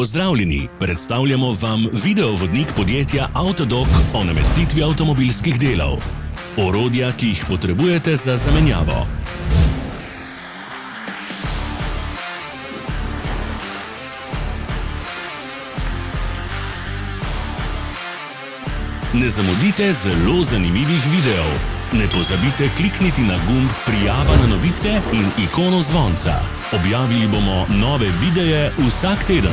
Pozdravljeni, predstavljamo vam videovodnik podjetja Avtodok o namestitvi avtomobilskih delov. Orodja, ki jih potrebujete za zamenjavo. Ne zamudite zelo zanimivih videov. Ne pozabite klikniti na gumb Prijava na novice in ikono zvonca. Objavili bomo nove videe vsak teden.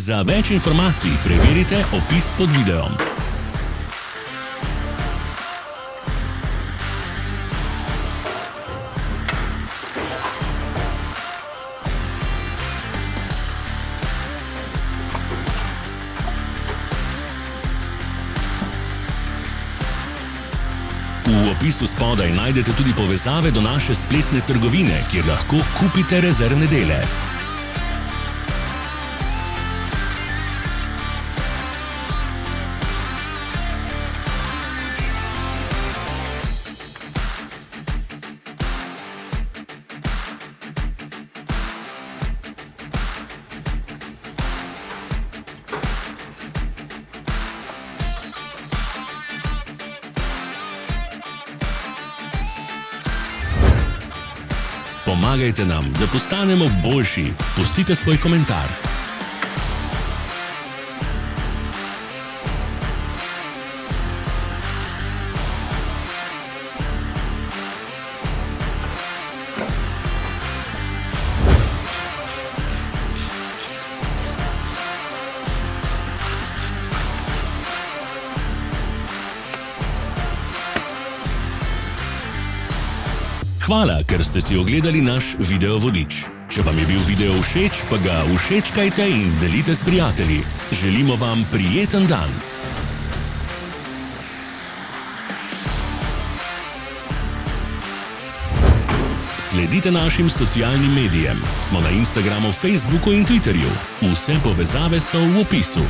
Za več informacij preverite opis pod videom. V opisu spodaj najdete tudi povezave do naše spletne trgovine, kjer lahko kupite rezervne dele. Pomagajte nam, da postanemo boljši. Pustite svoj komentar. Hvala, ker ste si ogledali naš videovodič. Če vam je bil video všeč, pa ga všečkajte in delite s prijatelji. Želimo vam prijeten dan. Sledite našim socialnim medijem. Smo na Instagramu, Facebooku in Twitterju. Vse povezave so v opisu.